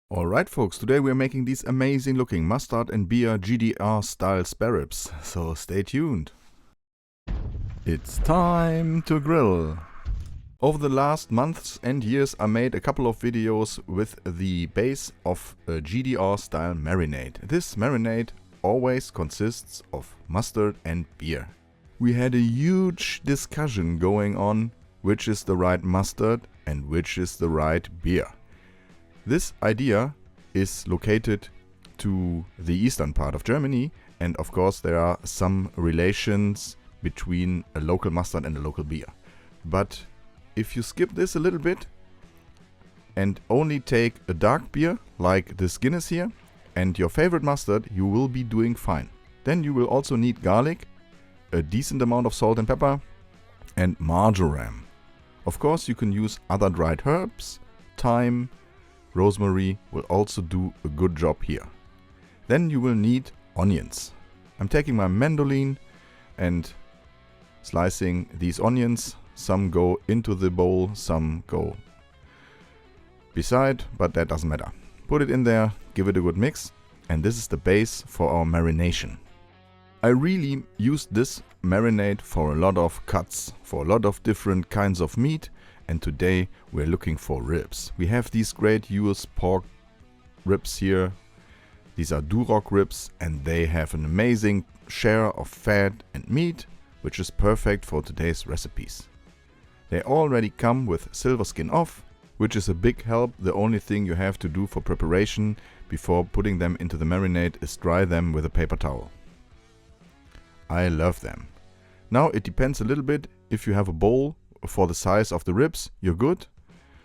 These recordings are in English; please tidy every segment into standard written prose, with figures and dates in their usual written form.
Alright folks, today we are making these amazing looking mustard and beer GDR style spare ribs, so stay tuned. It's time to grill. Over the last months and years I made a couple of videos with the base of a GDR style marinade. This marinade always consists of mustard and beer. We had a huge discussion going on which is the right mustard and which is the right beer. This idea is located to the eastern part of Germany, and of course there are some relations between a local mustard and a local beer. But if you skip this a little bit and only take a dark beer like this Guinness here and your favorite mustard, you will be doing fine. Then you will also need garlic, a decent amount of salt and pepper, and marjoram. Of course you can use other dried herbs, thyme, rosemary will also do a good job here. Then you will need onions. I'm taking my mandolin and slicing these onions. Some go into the bowl, some go beside, but that doesn't matter. Put it in there, give it a good mix, and this is the base for our marination. I really used this marinade for a lot of cuts, for a lot of different kinds of meat, and today we're looking for ribs. We have these great US pork ribs here. These are Duroc ribs and they have an amazing share of fat and meat, which is perfect for today's recipes. They already come with silver skin off, which is a big help. The only thing you have to do for preparation before putting them into the marinade is dry them with a paper towel. I love them. Now it depends a little bit. If you have a bowl for the size of the ribs, you're good.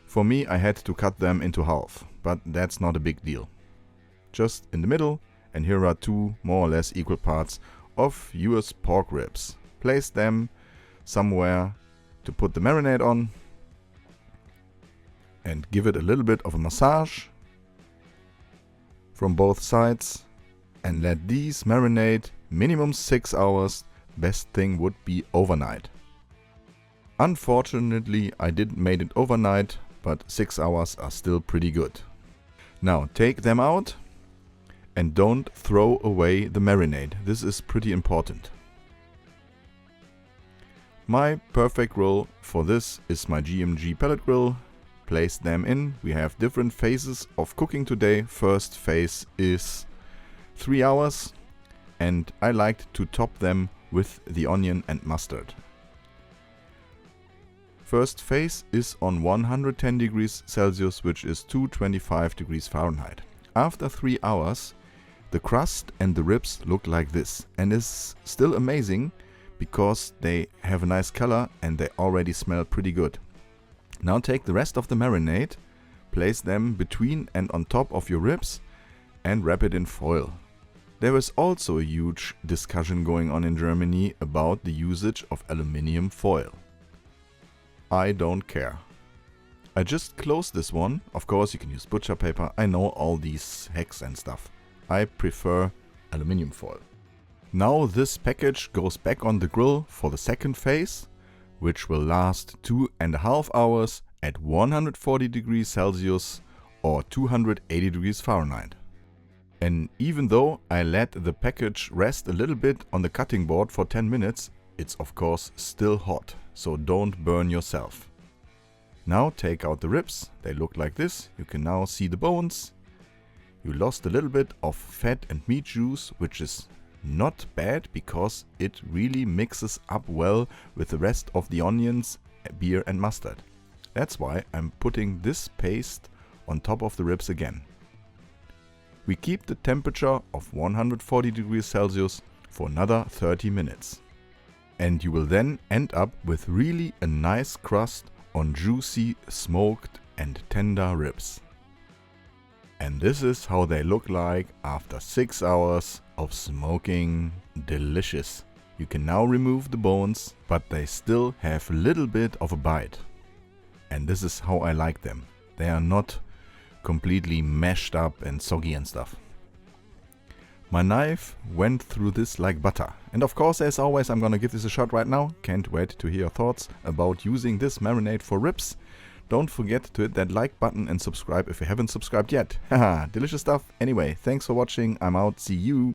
For me, I had to cut them into half, but that's not a big deal. Just in the middle, and here are two more or less equal parts of US pork ribs. Place them somewhere to put the marinade on and give it a little bit of a massage from both sides and let these marinate minimum 6 hours. Best thing would be overnight. Unfortunately, I didn't made it overnight, but 6 hours are still pretty good. Now take them out and don't throw away the marinade. This is pretty important. My perfect grill for this is my GMG pellet grill. Place them in. We have different phases of cooking today. First phase is 3 hours and I liked to top them with the onion and mustard. First phase is on 110 degrees Celsius, which is 225 degrees Fahrenheit. After 3 hours, the crust and the ribs look like this, and is still amazing because they have a nice color and they already smell pretty good. Now take the rest of the marinade, place them between and on top of your ribs and wrap it in foil. There is also a huge discussion going on in Germany about the usage of aluminium foil. I don't care. I just closed this one. Of course you can use butcher paper. I know all these hacks and stuff. I prefer aluminium foil. Now this package goes back on the grill for the second phase, which will last 2.5 hours at 140 degrees Celsius or 280 degrees Fahrenheit. And even though I let the package rest a little bit on the cutting board for 10 minutes, it's of course still hot, so don't burn yourself. Now take out the ribs, they look like this. You can now see the bones. You lost a little bit of fat and meat juice, which is not bad because it really mixes up well with the rest of the onions, beer and mustard. That's why I'm putting this paste on top of the ribs again. We keep the temperature of 140 degrees Celsius for another 30 minutes. And you will then end up with really a nice crust on juicy, smoked and tender ribs. And this is how they look like after 6 hours of smoking. Delicious. You can now remove the bones, but they still have a little bit of a bite. And this is how I like them. They are not completely mashed up and soggy and stuff. My knife went through this like butter. And of course, as always, I'm gonna give this a shot right now. Can't wait to hear your thoughts about using this marinade for ribs. Don't forget to hit that like button and subscribe if you haven't subscribed yet. Haha, delicious stuff. Anyway, thanks for watching. I'm out. See you.